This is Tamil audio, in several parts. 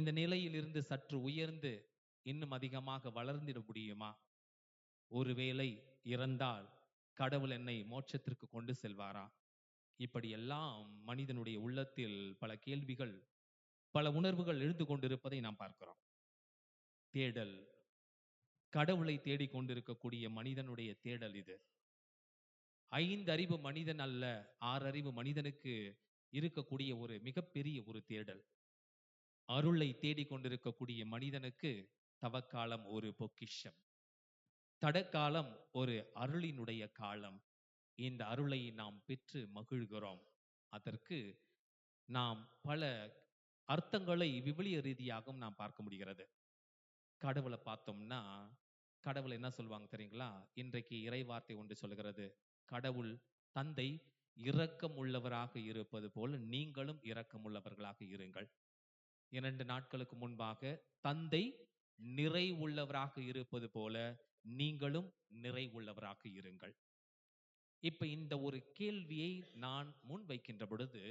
இந்த நிலையிலிருந்து சற்று உயர்ந்து இன்னும் அதிகமாக வளர்ந்திட முடியுமா? ஒருவேளை இறந்தால் கடவுள் என்னை மோட்சத்திற்கு கொண்டு செல்வாரா? இப்படியெல்லாம் மனிதனுடைய உள்ளத்தில் பல கேள்விகள், பல உணர்வுகள் எழுந்து கொண்டிருப்பதை நாம் பார்க்கிறோம். தேடல், கடவுளை தேடிக் கொண்டிருக்கக்கூடிய மனிதனுடைய தேடல் இது. 5 அறிவு மனிதன் அல்ல, 6 அறிவு மனிதனுக்கு இருக்கக்கூடிய ஒரு மிகப்பெரிய ஒரு தேடல். அருளை தேடிக் கொண்டிருக்கக்கூடிய மனிதனுக்கு தவக்காலம் ஒரு பொக்கிஷம், தடக்காலம் ஒரு அருளினுடைய காலம். இந்த அருளை நாம் பெற்று மகிழ்கிறோம். அதற்கு நாம் பல அர்த்தங்களை விவிலிய ரீதியாகவும் நாம் பார்க்க முடிகிறது. கடவுளை பார்த்தோம்னா, கடவுள் என்ன சொல்லுவாங்க தெரியுங்களா? இன்றைக்கு இறைவார்த்தை ஒன்று சொல்கிறது, கடவுள் தந்தை இரக்கம் உள்ளவராக இருப்பது போல நீங்களும் இரக்கமுள்ளவர்களாக இருங்கள். 2 நாட்களுக்கு முன்பாக தந்தை நிறைவுள்ளவராக இருப்பது போல நீங்களும் நிறைவுள்ளவராக இருங்கள். இப்ப இந்த ஒரு கேள்வியை நான் முன் வைக்கின்ற பொழுது,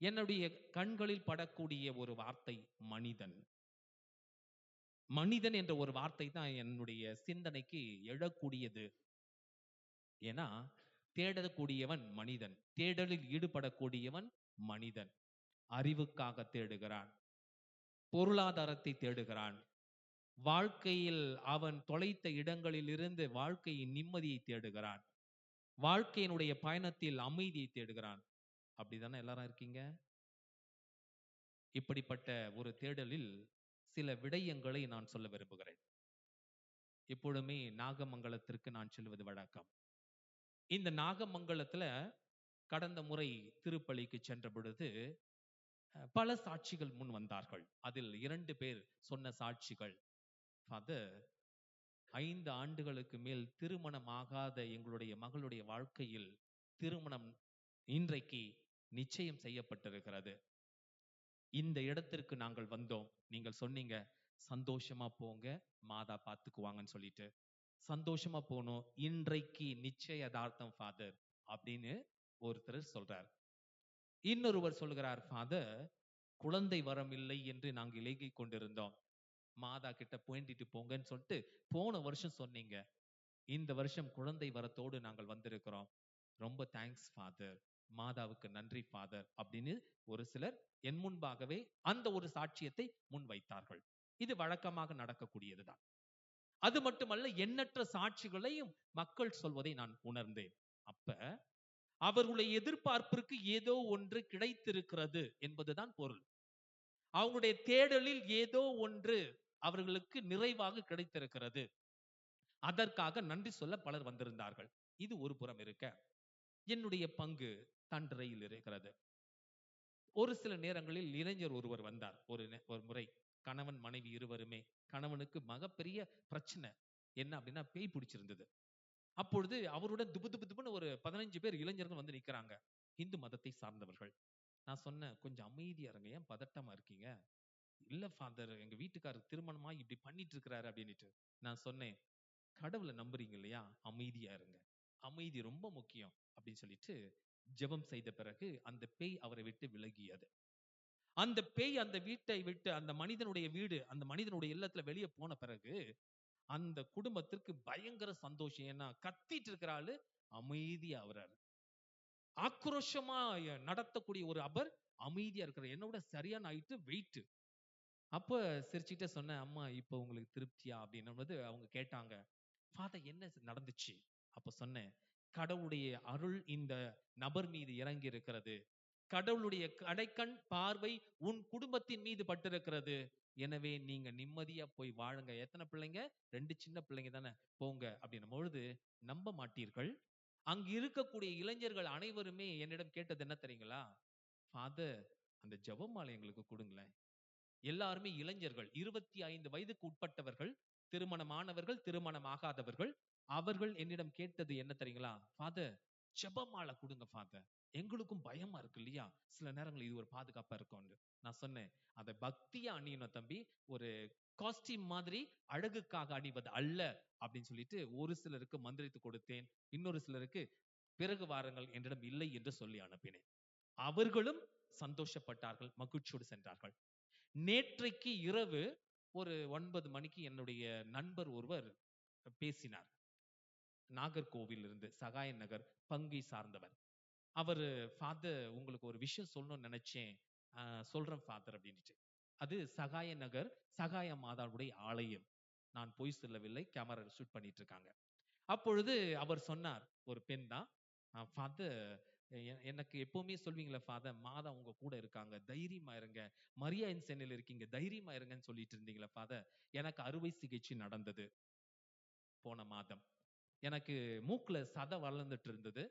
என்னுடைய கண்களில் படக்கூடிய ஒரு வார்த்தை மனிதன். மனிதன் என்ற ஒரு வார்த்தை தான் என்னுடைய சிந்தனைக்கு எழக்கூடியது. ஏன்னா, தேடக்கூடியவன் மனிதன், தேடலில் ஈடுபடக்கூடியவன் மனிதன். அறிவுக்காக தேடுகிறான், பொருளாதாரத்தை தேடுகிறான், வாழ்க்கையில் அவன் தொலைத்த இடங்களிலிருந்து வாழ்க்கையின் நிம்மதியை தேடுகிறான், வாழ்க்கையினுடைய பயணத்தில் அமைதியை தேடுகிறான். அப்படிதானே எல்லாரும் இருக்கீங்க? இப்படிப்பட்ட ஒரு தேடலில் சில விடயங்களை நான் சொல்ல விரும்புகிறேன். எப்பொழுதுமே நாகமங்கலத்திற்கு நான் செல்வது வழக்கம். இந்த நாகமங்கலத்துல கடந்த முறை திருப்பலிக்கு சென்ற பொழுது பல சாட்சிகள் முன் வந்தார்கள். அதில் 2 பேர் சொன்ன சாட்சிகள், ஃபாதர், 5 ஆண்டுகளுக்கு மேல் திருமணம் ஆகாத எங்களுடைய மகளுடைய வாழ்க்கையில் திருமணம் இன்றைக்கு நிச்சயம் செய்யப்பட்டிருக்கிறது. இந்த இடத்திற்கு நாங்கள் வந்தோம். நீங்கள் சொன்னீங்க சந்தோஷமா போங்க, மாதா பார்த்துக்குவாங்கன்னு சொல்லிட்டு. சந்தோஷமா போனோம். இன்றைக்கு நிச்சயதார்த்தம் ஃபாதர் அப்படின்னு ஒருத்தர் சொல்றார். இன்னொருவர் சொல்கிறார், ஃபாதர், குழந்தை வரம் இல்லை என்று நாங்கள் இலகிக் கொண்டிருந்தோம். மாதா கிட்ட போயிட்டு போங்கன்னு சொல்லிட்டு போன வருஷம் சொன்னீங்க. இந்த வருஷம் குழந்தை வரத்தோடு நாங்கள் வந்திருக்கிறோம். ரொம்ப தேங்க்ஸ் ஃபாதர், மாதாவுக்கு நன்றி ஃபாதர் அப்படின்னு ஒரு சிலர் என் முன்பாகவே அந்த ஒரு சாட்சியத்தை முன்வைத்தார்கள். இது வழக்கமாக நடக்கக்கூடியதுதான். அது மட்டுமல்ல, எண்ணற்ற சாட்சிகளையும் மக்கள் சொல்வதை நான் உணர்ந்தேன். அப்ப அவர்களுடைய எதிர்பார்ப்பிற்கு ஏதோ ஒன்று கிடைத்திருக்கிறது என்பதுதான் பொருள். அவங்களுடைய தேடலில் ஏதோ ஒன்று அவர்களுக்கு நிறைவாக கிடைத்திருக்கிறது. அதற்காக நன்றி சொல்ல பலர் வந்திருந்தார்கள். இது ஒரு புறம் இருக்க, என்னுடைய பங்கு தண்டரையில் இருக்கிறது. ஒரு சில நேரங்களில் இளைஞர் ஒருவர் வந்தார். ஒரு முறை கணவன் மனைவி இருவருமே, கணவனுக்கு மிகப்பெரிய பிரச்சனை என்ன அப்படின்னா பேய் பிடிச்சிருந்தது. அப்பொழுது அவருடன் துபு துபு துபுன்னு ஒரு 15 பேர் இளைஞர்கள் வந்து நிக்கிறாங்க, இந்து மதத்தை சார்ந்தவர்கள். நான் சொன்னேன், கொஞ்சம் அமைதியா இருங்க, ஏன் பதட்டமா இருக்கீங்க? இல்ல ஃபாதர், எங்க வீட்டுக்காரர் திருமணமா இப்படி பண்ணிட்டு இருக்கிறாரு அப்படின்னுட்டு. நான் சொன்னேன், கடவுளை நம்புறீங்க இல்லையா, அமைதியா இருங்க, அமைதி ரொம்ப முக்கியம் அப்படின்னு சொல்லிட்டு ஜெபம் செய்த பிறகு அந்த பேய் அவரை விட்டு விலகியது. அந்த பேய் அந்த வீட்டை விட்டு, அந்த மனிதனுடைய வீடு, அந்த மனிதனுடைய இல்லத்துல வெளியே போன பிறகு அந்த குடும்பத்திற்கு பயங்கர சந்தோஷம். ஏன்னா கத்திட்டு இருக்கிற ஆளு அமைதியா ஆகுறாரு. ஆக்ரோஷமா நடத்தக்கூடிய ஒரு அபர் அமைதியா இருக்கிறார். என்னோட சரியான ஹைட், வெயிட். அப்ப சிரிச்சுட்டே சொன்னேன், அம்மா இப்ப உங்களுக்கு திருப்தியா அப்படின்னும்போது அவங்க கேட்டாங்க, ஃபாதர் என்ன நடந்துச்சு? அப்ப சொன்னேன், கடவுளுடைய அருள் இந்த நபர் மீது இறங்கி இருக்கிறது. கடவுளுடைய கடைக்கண் பார்வை உன் குடும்பத்தின் மீது பட்டிருக்கிறது. எனவே நீங்க நிம்மதியா போய் வாழுங்க. எத்தனை பிள்ளைங்க? 2 சின்ன பிள்ளைங்க தானே, போங்க அப்படின்னும் பொழுது நம்ப மாட்டீர்கள், அங்கு இருக்கக்கூடிய இளைஞர்கள் அனைவருமே என்னிடம் கேட்டது என்ன தெரியுங்களா? ஃபாதர், அந்த ஜெபமாலை எங்களுக்கு கொடுங்களேன். எல்லாருமே இளைஞர்கள், 25 வயதுக்கு உட்பட்டவர்கள், திருமணமானவர்கள், திருமணமாகாதவர்கள். அவர்கள் என்னிடம் கேட்டது என்ன தெரியுங்களா? ஃபாதர், ஜெபமாலை கொடுங்க ஃபாதர், எங்களுக்கும் பயமா இருக்கு இல்லையா, சில நேரங்கள் இது ஒரு பாதுகாப்பா இருக்கும்னு. நான் சொன்னேன், அதை பக்தியா அணியணும் தம்பி, ஒரு காஸ்டியூம் மாதிரி அழகுக்காக அணிவது அல்ல அப்படின்னு சொல்லிட்டு ஒரு சிலருக்கு மந்திரித்து கொடுத்தேன். இன்னொரு சிலருக்கு பிறகு வாருங்கள் என்னிடம் இல்லை என்று சொல்லி அனுப்பினேன். அவர்களும் சந்தோஷப்பட்டார்கள், மகிழ்ச்சியோடு சென்றார்கள். நேற்றைக்கு இரவு ஒரு 9 மணிக்கு என்னுடைய நண்பர் ஒருவர் பேசினார். நாகர்கோவில் இருந்து, சகாய நகர் பங்கை சார்ந்தவர். அவரு, ஃபாதர் உங்களுக்கு ஒரு விஷயம் சொல்லணும்னு நினைச்சேன், சொல்றேன் ஃபாதர் அப்படின்னுட்டு. அது சகாய நகர் சகாய மாதாவுடைய ஆலயம். நான் பொய் சொல்லவில்லை, கேமரா ஷூட் பண்ணிட்டு இருக்காங்க. அப்பொழுது அவர் சொன்னார், ஒரு பெண் தான், ஃபாதர் எனக்கு எப்பவுமே சொல்வீங்களே ஃபாதர், மாதா உங்க கூட இருக்காங்க, தைரியமா இருங்க, மரியாயின் சென்னையில் இருக்கீங்க, தைரியமா இருங்கன்னு சொல்லிட்டு இருந்தீங்களே ஃபாதர், எனக்கு அறுவை சிகிச்சை நடந்தது போன மாதம். எனக்கு மூக்குல சதை வளர்ந்துட்டு இருந்தது.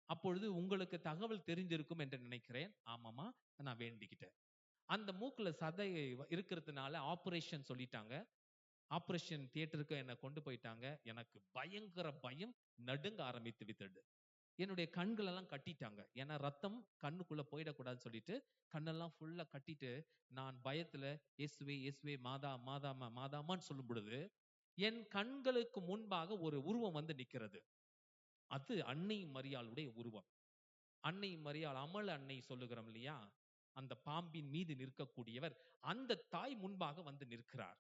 அப்பொழுது உங்களுக்கு தகவல் தெரிஞ்சிருக்கும் என்று நினைக்கிறேன். ஆமாமா, நான் வேண்டிக்கிட்டேன். அந்த மூக்குல சதை இருக்கிறதுனால ஆபரேஷன் சொல்லிட்டாங்க. ஆபரேஷன் தியேட்டருக்கு என்ன கொண்டு போயிட்டாங்க. எனக்கு பயங்கர பயம், நடுங்க ஆரம்பித்து விட்டது. என்னுடைய கண்கள் எல்லாம் கட்டிட்டாங்க. ஏன்னா ரத்தம் கண்ணுக்குள்ள போயிடக்கூடாதுன்னு சொல்லிட்டு கண்ணெல்லாம் ஃபுல்லா கட்டிட்டு, நான் பயத்துல இயேசுவே இயேசுவே மாதா மாதாமா மாதாமான்னு சொல்லும் பொழுது என் கண்களுக்கு முன்பாக ஒரு உருவம் வந்து நிக்கிறது. அது அன்னை மரியாளுடைய உருவம். அன்னை மரியாள், அமல அன்னை சொல்லுகிறோம் இல்லையா, அந்த பாம்பின் மீது நிற்கக்கூடியவர் அந்த தாய் முன்பாக வந்து நிற்கிறார்.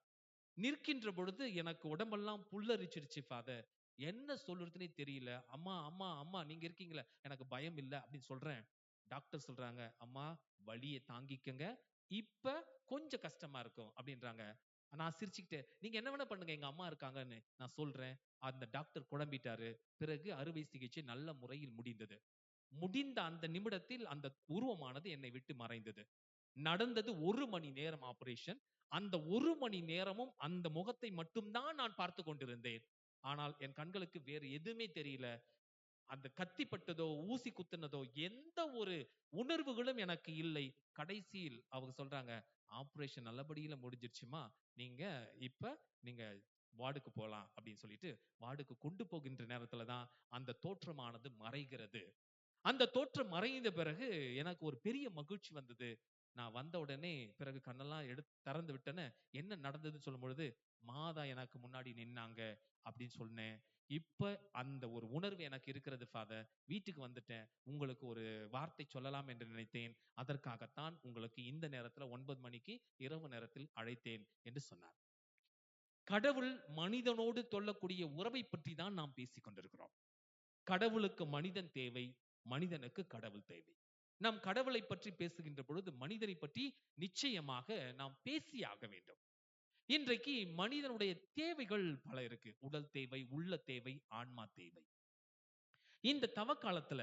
நிற்கின்ற பொழுது எனக்கு உடம்பெல்லாம் புல்லரிச்சிருச்சு ஃபாதர். என்ன சொல்றதுனே தெரியல. அம்மா அம்மா அம்மா நீங்க இருக்கீங்களே, எனக்கு பயம் இல்ல அப்படின்னு சொல்றேன். டாக்டர் சொல்றாங்க, அம்மா வலிய தாங்கிக்கங்க, இப்ப கொஞ்சம் கஷ்டமா இருக்கும் அப்படின்றாங்க. நான் சிரிச்சுக்கிட்டே, நீங்க என்ன வேணா பண்ணுங்க, எங்க அம்மா இருக்காங்கன்னு நான் சொல்றேன். அந்த டாக்டர் குழம்பிட்டாரு. பிறகு அறுவை சிகிச்சை நல்ல முறையில் முடிந்தது. முடிந்த அந்த நிமிடத்தில் அந்த உருவமானது என்னை விட்டு மறைந்தது. நடந்தது 1 மணி நேரம் ஆபரேஷன். அந்த 1 மணி நேரமும் அந்த முகத்தை மட்டும் தான் நான் பார்த்துக் கொண்டிருந்தேன். ஆனால் என் கண்களுக்கு வேறு எதுவுமே தெரியல. அந்த கத்தி பட்டதோ, ஊசி குத்துனதோ எந்த ஒரு உணர்வுகளும் எனக்கு இல்லை. கடைசியில் அவங்க சொல்றாங்க, ஆபரேஷன் நல்லபடியில முடிஞ்சிருச்சுமா. நீங்க இப்ப நீங்க வார்டுக்கு போலாம் அப்படின்னு சொல்லிட்டு வார்டுக்கு கொண்டு போகின்ற நேரத்துல தான் அந்த தோற்றமானது மறைகிறது. அந்த தோற்றம் மறைந்த பிறகு எனக்கு ஒரு பெரிய மகிழ்ச்சி வந்தது. நான் வந்த உடனே பிறகு கண்ணெல்லாம் திறந்து விட்டேன்னு, என்ன நடந்ததுன்னு சொல்லும்பொழுது, மாதா எனக்கு முன்னாடி நின்னாங்க அப்படின்னு சொன்னேன். இப்ப அந்த ஒரு உணர்வு எனக்கு இருக்கிறது ஃபாதர். வீட்டுக்கு வந்துட்டேன். உங்களுக்கு ஒரு வார்த்தை சொல்லலாம் என்று நினைத்தேன். அதற்காகத்தான் உங்களுக்கு இந்த நேரத்துல 9 மணிக்கு இரவு நேரத்தில் அழைத்தேன் என்று சொன்னார். கடவுள் மனிதனோடு சொல்லக்கூடிய உறவை பற்றி தான் நாம் பேசிக் கொண்டிருக்கிறோம். கடவுளுக்கு மனிதன் தேவை, மனிதனுக்கு கடவுள் தேவை. நாம் கடவுளை பற்றி பேசுகின்ற பொழுது மனிதனை பற்றி நிச்சயமாக நாம் பேசியாக வேண்டும். இன்றைக்கு மனிதனுடைய தேவைகள் பல இருக்கு. உடல் தேவை, உள்ள தேவை, ஆன்மா தேவை. இந்த தவக்காலத்துல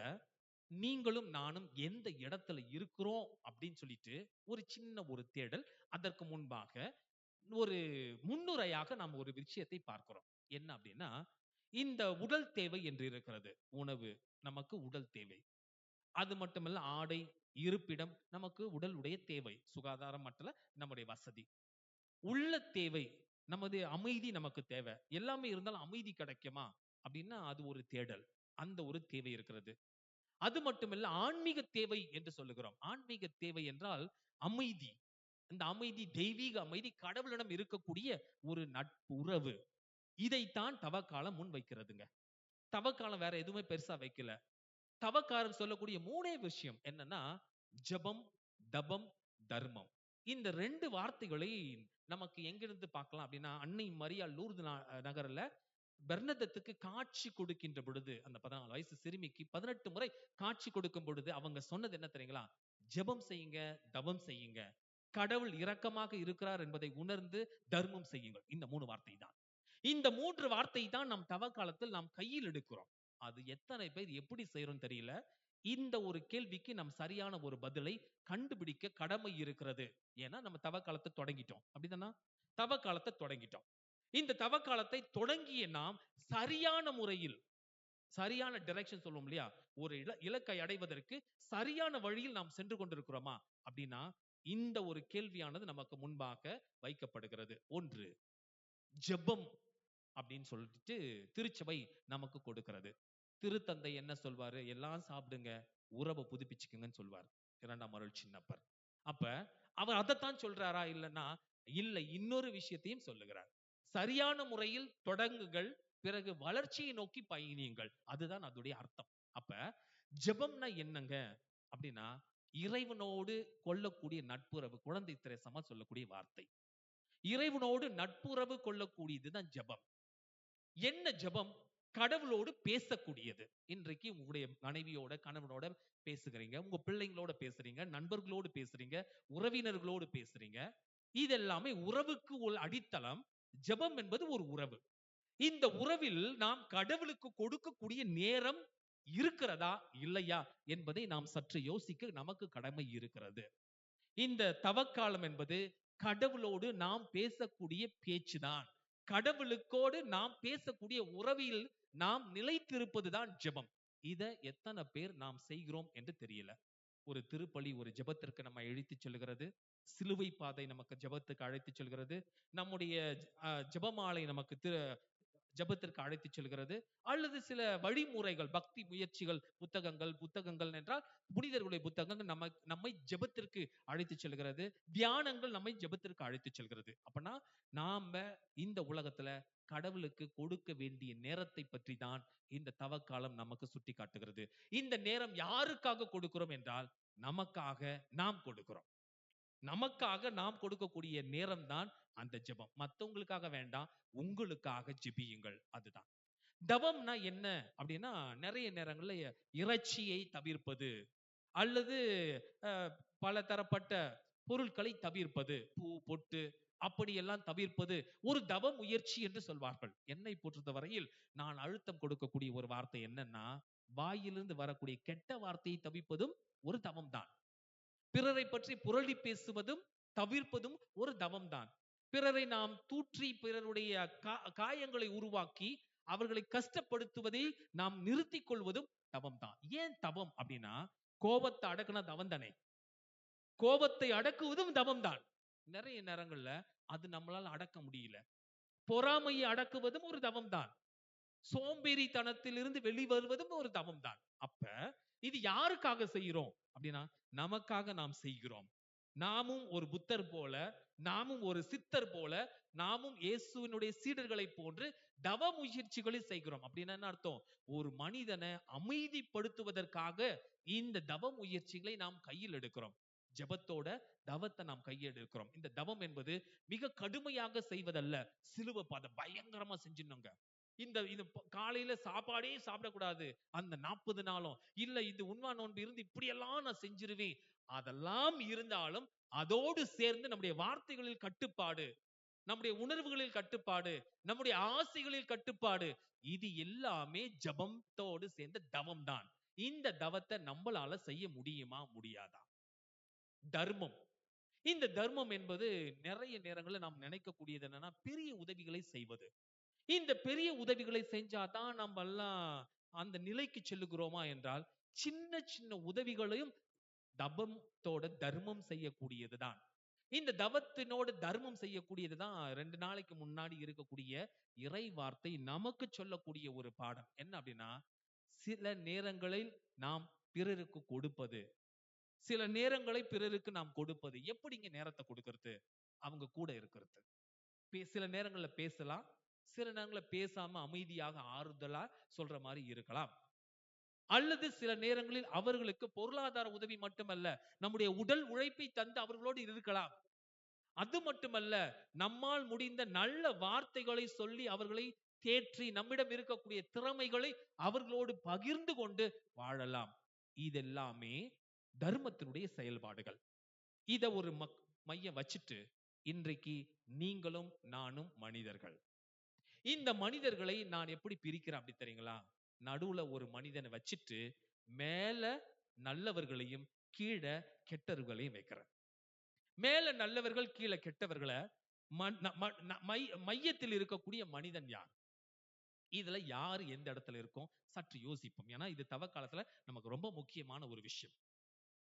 நீங்களும் நானும் எந்த இடத்துல இருக்கிறோம் அப்படின்னு சொல்லிட்டு ஒரு சின்ன ஒரு தேடல். அதற்கு முன்பாக ஒரு முன்னுரையாக நாம் ஒரு விஷயத்தை பார்க்கிறோம். என்ன அப்படின்னா, இந்த உடல் தேவை என்று இருக்கிறது. உணவு நமக்கு உடல் தேவை. அது மட்டுமல்ல, ஆடை, இருப்பிடம் நமக்கு உடலுடைய தேவை. சுகாதாரம் மற்ற நம்முடைய வசதி. உள்ள தேவை, நமது அமைதி நமக்கு தேவை. எல்லாமே இருந்தாலும் அமைதி கிடைக்குமா அப்படின்னா அது ஒரு தேடல். அந்த ஒரு தேவை இருக்கிறது. அது மட்டுமல்ல, ஆன்மீக தேவை என்று சொல்லுகிறோம். ஆன்மீக தேவை என்றால் அமைதி. இந்த அமைதி தெய்வீக அமைதி, கடவுளிடம் இருக்கக்கூடிய ஒரு நட்பு உறவு. இதைத்தான் தவக்காலம் முன் வைக்கிறதுங்க. தவக்காலம் வேற எதுவுமே பெருசா வைக்கல. தவக்காரர் சொல்லக்கூடிய 3 விஷயம் என்னன்னா, ஜெபம், தபம், தர்மம். இந்த 2 வார்த்தைகளை நமக்கு எங்கிருந்து பார்க்கலாம் அப்படின்னா, அன்னை மரியாள் லூர்து நகர்ல பெர்னதத்துக்கு காட்சி கொடுக்கின்ற பொழுது, அந்த 14 வயசு சிறுமிக்கு 18 முறை காட்சி கொடுக்கும் பொழுது அவங்க சொன்னது என்ன தெரியுங்களா? ஜெபம் செய்யுங்க, தவம் செய்யுங்க. கடவுள் இரக்கமாக இருக்கிறார் என்பதை உணர்ந்து தர்மம் செய்யுங்கள். இந்த 3 வார்த்தை தான். இந்த 3 வார்த்தை தான் நம் தவ காலத்தில் நாம் கையில் எடுக்கிறோம். அது எத்தனை பேர் எப்படி செய்றோம்னு தெரியல. இந்த ஒரு கேள்விக்கு நம் சரியான ஒரு பதிலை கண்டுபிடிக்க கடமை இருக்கிறது. ஏன்னா நம்ம தவ காலத்தை தொடங்கிட்டோம். அப்படிதானா? தவ காலத்தை தொடங்கிட்டோம். இந்த தவ காலத்தை தொடங்கிய நாம் சரியான முறையில், சரியான டைரக்ஷன் சொல்லுவோம் இல்லையா? ஒரு இலக்கை அடைவதற்கு சரியான வழியில் நாம் சென்று கொண்டிருக்கிறோமா? அப்படின்னா இந்த ஒரு கேள்வியானது நமக்கு முன்பாக வைக்கப்படுகிறது. 1 ஜெபம் அப்படின்னு சொல்லிட்டு திருச்சபை நமக்கு கொடுக்கிறது. திருத்தந்தை என்ன சொல்வாரு? எல்லாம் சாப்பிடுங்க, உறவை புதுப்பிச்சுக்குங்கன்னு சொல்வார். 2ஆம் அருள் சின்னப்பர். அப்ப அவர் அதைத்தான் சொல்றாரா? இல்லன்னா இல்ல, இன்னொரு விஷயத்தையும் சொல்லுகிறார். சரியான முறையில் தொடங்குங்கள், பிறகு வளர்ச்சியை நோக்கி பயணியுங்கள். அதுதான் அதோடைய அர்த்தம். அப்ப ஜெபம்னா என்னங்க அப்படின்னா, இறைவனோடு கொள்ளக்கூடிய நட்புறவு. குழந்தை திரேசமா சொல்லக்கூடிய வார்த்தை. இறைவனோடு நட்புறவு கொள்ளக்கூடியதுதான் ஜெபம். என்ன ஜெபம்? கடவுளோடு பேசக்கூடியது. இன்றைக்கு உங்களுடைய மனைவியோட, கணவனோட பேசுகிறீங்க. உங்க பிள்ளைங்களோட பேசுறீங்க. நண்பர்களோடு பேசுறீங்க. உறவினர்களோடு பேசுறீங்க. இதெல்லாமே உறவுக்கு ஒரு அடித்தளம். ஜெபம் என்பது ஒரு உறவு. இந்த உறவில் நாம் கடவுளுக்கு கொடுக்கக்கூடிய நேரம் இருக்கிறதா இல்லையா என்பதை நாம் சற்று யோசிக்க நமக்கு கடமை இருக்கிறது. இந்த தவக்காலம் என்பது கடவுளோடு நாம் பேசக்கூடிய பேச்சுதான். கடவுளுக்கோடு நாம் பேசக்கூடிய உறவில் நாம் நிலைத்திருப்பதுதான் ஜெபம். இத எத்தனை பேர் நாம் செய்கிறோம் என்று தெரியல. ஒரு திருப்பலி ஒரு ஜெபத்திற்கு நம்ம இழுத்துச் செல்கிறது. சிலுவை பாதை நமக்கு ஜெபத்துக்கு அழைத்துச் செல்கிறது. நம்முடைய ஜெபமாலை நமக்கு ஜெபத்திற்கு அழைத்துச் செல்கிறது. அல்லது சில வழிமுறைகள், பக்தி முயற்சிகள், புத்தகங்கள் என்றால் புனிதர்களுடைய புத்தகங்கள் நம்மை ஜெபத்திற்கு அழைத்துச் செல்கிறது. தியானங்கள் நம்மை ஜெபத்திற்கு அழைத்துச் செல்கிறது. அப்பனா நாம இந்த உலகத்துல கடவுளுக்கு கொடுக்க வேண்டிய நேரத்தை பற்றி தான் இந்த தவக்காலம் நமக்கு சுட்டி காட்டுகிறது. இந்த நேரம் யாருக்காக கொடுக்கிறோம் என்றால் நமக்காக நாம் கொடுக்கிறோம். நமக்காக நாம் கொடுக்கக்கூடிய நேரம் தான் அந்த ஜெபம். மத்தவங்களுக்காக வேண்டாம், உங்களுக்காக ஜெபியுங்கள். அதுதான் தவம்னா என்ன அப்படின்னா, நிறைய நேரங்கள்ல இறைச்சியை தவிர்ப்பது அல்லது பல தரப்பட்ட பொருட்களை தவிர்ப்பது, பூ பொட்டு அப்படியெல்லாம் தவிர்ப்பது ஒரு தவ முயற்சி என்று சொல்வார்கள். என்னை பொறுத்த வரையில் நான் அழுத்தம் கொடுக்கக்கூடிய ஒரு வார்த்தை என்னன்னா, வாயிலிருந்து வரக்கூடிய கெட்ட வார்த்தையை தவிர்ப்பதும் ஒரு தவம் தான். பிறரை பற்றி புரளி பேசுவதும் தவிர்ப்பதும் ஒரு தவம் தான். பிறரை நாம் தூற்றி பிறருடைய காயங்களை உருவாக்கி அவர்களை கஷ்டப்படுத்துவதை நாம் நிறுத்திக் கொள்வதும் தவம் தான். ஏன் தவம் அப்படின்னா, கோபத்தை அடக்குனா தவம் தானே. கோபத்தை அடக்குவதும் தவம் தான். நிறைய நேரங்கள்ல அது நம்மளால அடக்க முடியல. பொறாமையை அடக்குவதும் ஒரு தவம் தான். சோம்பேறித்தனத்திலிருந்து வெளிவருவதும் ஒரு தவம் தான். அப்ப இது யாருக்காக செய்கிறோம் அப்படின்னா, நமக்காக நாம் செய்கிறோம். நாமும் ஒரு புத்தர் போல, நாமும் ஒரு சித்தர் போல, நாமும் இயேசுவினுடைய சீடர்களை போன்று தவ முயற்சிகளை செய்கிறோம். அப்படின்னா என்ன அர்த்தம்? ஒரு மனிதனை அமைதிப்படுத்துவதற்காக இந்த தவ முயற்சிகளை நாம் கையில் எடுக்கிறோம். ஜெபத்தோட தவத்தை நாம் கையில் எடுக்கிறோம். இந்த தவம் என்பது மிக கடுமையாக செய்வதல்ல. சிலுவை பாதை பயங்கரமா செஞ்சிடணுங்க. இந்த காலையில சாப்பாடே சாப்பிடக்கூடாது அந்த 40 நாளும், இல்ல இது உண்மை நோன்பு இருந்து இப்படியெல்லாம் நான் செஞ்சிருவேன். அதெல்லாம் இருந்தாலும் அதோடு சேர்ந்து நம்முடைய வார்த்தைகளில் கட்டுப்பாடு, நம்முடைய உணர்வுகளில் கட்டுப்பாடு, நம்முடைய ஆசைகளில் கட்டுப்பாடு, இது எல்லாமே ஜபத்தோடு சேர்ந்த தவம் தான். இந்த தவத்தை நம்மளால செய்ய முடியுமா முடியாதா? தர்மம். இந்த தர்மம் என்பது நிறைய நேரங்களில் நாம் நினைக்கக்கூடியது என்னன்னா, பெரிய உதவிகளை செய்வது. இந்த பெரிய உதவிகளை செஞ்சாதான் நம்ம எல்லாம் அந்த நிலைக்கு செல்லுகிறோமா என்றால், சின்ன சின்ன உதவிகளையும் தபத்தோட தர்மம் செய்யக்கூடியதுதான். இந்த தவத்தினோட தர்மம் செய்யக்கூடியதுதான் 2 நாளைக்கு முன்னாடி இருக்கக்கூடிய இறை வார்த்தை நமக்கு சொல்லக்கூடிய ஒரு பாடம். என்ன அப்படின்னா, சில நேரங்களில் நாம் பிறருக்கு கொடுப்பது, சில நேரங்களை பிறருக்கு நாம் கொடுப்பது. எப்படிங்க நேரத்தை கொடுக்கிறது? அவங்க கூட இருக்கிறது. சில நேரங்கள்ல பேசலாம், சில நேரங்கள்ல பேசாம அமைதியாக ஆறுதலா சொல்ற மாதிரி இருக்கலாம். அல்லது சில நேரங்களில் அவர்களுக்கு பொருளாதார உதவி மட்டுமல்ல, நம்முடைய உடல் உழைப்பை தந்து அவர்களோடு இருக்கலாம். அது மட்டுமல்ல, நம்மால் முடிந்த நல்ல வார்த்தைகளை சொல்லி அவர்களை தேற்றி நம்மிடம் இருக்கக்கூடிய திறமைகளை அவர்களோடு பகிர்ந்து கொண்டு வாழலாம். இதெல்லாமே தர்மத்தினுடைய செயல்பாடுகள். இத ஒரு மையம் வச்சுட்டு, இன்றைக்கு நீங்களும் நானும் மனிதர்கள். இந்த மனிதர்களை நான் எப்படி பிரிக்கிறேன் அப்படி தெரியுங்களா? நடுவுல ஒரு மனிதனை வச்சிட்டு மேல நல்லவர்களையும் கீழே கெட்டவர்களையும் வைக்கிறேன். மேல நல்லவர்கள் கீழே கெட்டவர்களை மையத்தில் இருக்கக்கூடிய மனிதன் யார்? இதுல யாரு எந்த இடத்துல இருக்கும் சற்று யோசிப்போம். ஏன்னா இது தவ காலத்துல நமக்கு ரொம்ப முக்கியமான ஒரு விஷயம்.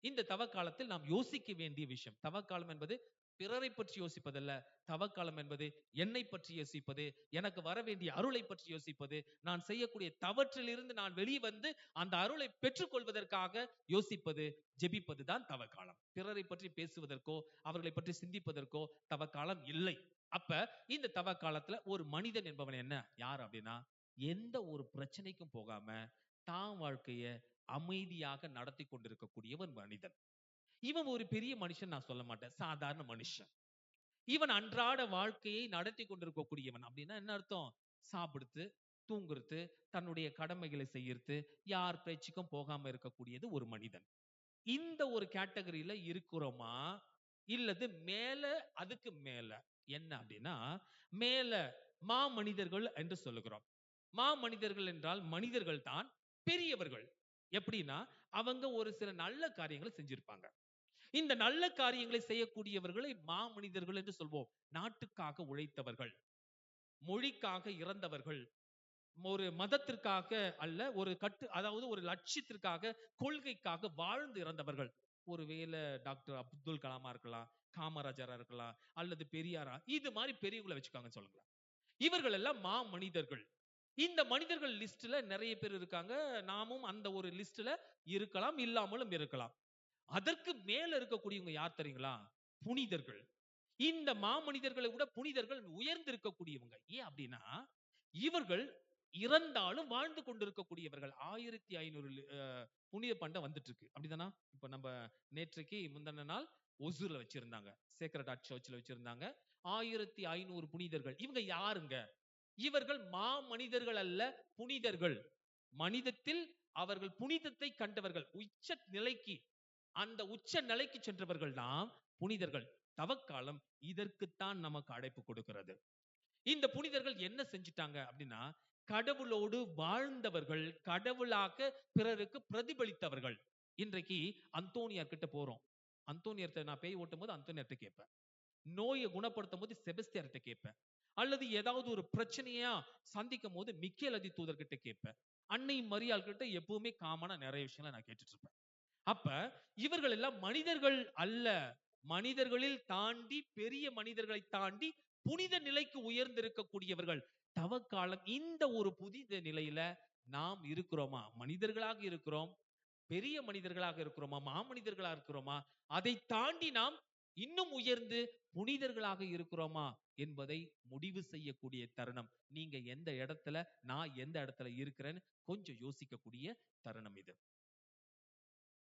இந்த தவக்காலத்தில் நாம் யோசிக்க வேண்டிய விஷயம். தவக்காலம் என்பது பிறரை பற்றி யோசிப்பதல்ல. தவக்காலம் என்பது என்னை பற்றி யோசிப்பது, எனக்கு வர வேண்டிய அருளை பற்றி யோசிப்பது, நான் செய்யக்கூடிய தவற்றிலிருந்து நான் வெளியே வந்து அந்த அருளை பெற்றுக்கொள்வதற்காக யோசிப்பது, ஜெபிப்பது தான் தவக்காலம். பிறரை பற்றி பேசுவதற்கோ அவர்களை பற்றி சிந்திப்பதற்கோ தவக்காலம் இல்லை. அப்ப இந்த தவக்காலத்துல ஒரு மனிதன் என்பவன் என்ன யார் அப்படின்னா, எந்த ஒரு பிரச்சனைக்கும் போகாம தான் வாழ்க்கைய அமைதியாக நடத்தி கொண்டிருக்கக்கூடியவன் மனிதன். இவன் ஒரு பெரிய மனுஷன் நான் சொல்ல மாட்டேன், சாதாரண மனுஷன். இவன் அன்றாட வாழ்க்கையை நடத்தி கொண்டிருக்கக்கூடியவன். அப்படின்னா என்ன அர்த்தம்? சாப்பிடுறது, தூங்குறது, தன்னுடைய கடமைகளை செய்யறது, யார் பேச்சுக்கும் போகாம இருக்கக்கூடியது ஒரு மனிதன். இந்த ஒரு கேட்டகரியில இருக்கிறோமா, இல்லது மேல, அதுக்கு மேல என்ன அப்படின்னா, மேல மாமனிதர்கள் என்று சொல்லுகிறோம். மாமனிதர்கள் என்றால் மனிதர்கள் தான், பெரியவர்கள். எப்படின்னா, அவங்க ஒரு சில நல்ல காரியங்களை செஞ்சிருப்பாங்க. இந்த நல்ல காரியங்களை செய்யக்கூடியவர்களை மாமனிதர்கள் என்று சொல்வோம். நாட்டுக்காக உழைத்தவர்கள், மொழிக்காக இறந்தவர்கள், ஒரு மதத்திற்காக அல்ல, ஒரு அதாவது ஒரு லட்சியத்திற்காக, கொள்கைக்காக வாழ்ந்து இறந்தவர்கள். ஒருவேளை டாக்டர் அப்துல் கலாமா இருக்கலாம், காமராஜரா இருக்கலாம், அல்லது பெரியாரா, இது மாதிரி பெரியவங்களை வச்சுக்காங்கன்னு சொல்லுங்களேன். இவர்கள் எல்லாம் மனிதர்கள். இந்த மனிதர்கள் லிஸ்ட்ல நிறைய பேர் இருக்காங்க. நாமும் அந்த ஒரு லிஸ்ட்ல இருக்கலாம், இல்லாமலும் இருக்கலாம். அதற்கு மேல இருக்கக்கூடியவங்க யார் தெரியுங்களா? புனிதர்கள். இந்த மாமனிதர்களை விட புனிதர்கள் உயர்ந்து இருக்கக்கூடியவங்க. ஏன் அப்படின்னா, இவர்கள் இறந்தாலும் வாழ்ந்து கொண்டிருக்கக்கூடியவர்கள். 1500 புனித பண்டம் வந்துட்டு இருக்கு. அப்படிதானா? இப்ப நம்ம நேற்றைக்கு முந்தின நாள் ஒசூர்ல வச்சிருந்தாங்க. சேக்ரட் ஹார்ட் சர்ச்ல வச்சிருந்தாங்க. 1500 புனிதர்கள். இவங்க யாருங்க? இவர்கள் மாமனிதர்கள் அல்ல, புனிதர்கள். மனிதத்தில் அவர்கள் புனிதத்தை கண்டவர்கள். உச்ச நிலைக்கு, அந்த உச்ச நிலைக்கு சென்றவர்கள் தான் புனிதர்கள். தவக்காலம் இதற்குத்தான் நமக்கு அழைப்பு கொடுக்கிறது. இந்த புனிதர்கள் என்ன செஞ்சிட்டாங்க அப்படின்னா, கடவுளோடு வாழ்ந்தவர்கள், கடவுளாக பிறருக்கு பிரதிபலித்தவர்கள். இன்றைக்கு அந்தோனியார் கிட்ட போறோம். அந்தோனியர்ட்ட நான் பேய் ஓட்டும் போது அந்தோனியர்ட்ட கேட்பேன். நோயை குணப்படுத்தும் போது செபஸ்தியார்ட்ட கேட்பேன். அல்லது ஏதாவது ஒரு பிரச்சனையா சந்திக்கும் போது மிக்கேல் அதி தூதர்கிட்ட கேட்பேன். அன்னை மரியாள் கிட்ட எப்பவுமே காமனா நிறைய விஷயங்களை நான் கேட்டுட்டு இருப்பேன். அப்ப இவர்கள் எல்லாம் மனிதர்கள் அல்ல, மனிதர்களில் தாண்டி, பெரிய மனிதர்களை தாண்டி புனித நிலைக்கு உயர்ந்திருக்கக்கூடியவர்கள். தவக்காலம் இந்த ஒரு புனித நிலையில நாம் இருக்கிறோமா? மனிதர்களாக இருக்கிறோம், பெரிய மனிதர்களாக இருக்கிறோமா, மாமனிதர்களாக இருக்கிறோமா, அதை தாண்டி நாம் இன்னும் உயர்ந்து புனிதர்களாக இருக்கிறோமா என்பதை முடிவு செய்யக்கூடிய தருணம். நீங்க எந்த இடத்துல, நான் எந்த இடத்துல இருக்கிறேன்னு கொஞ்சம் யோசிக்கக்கூடிய தருணம் இது.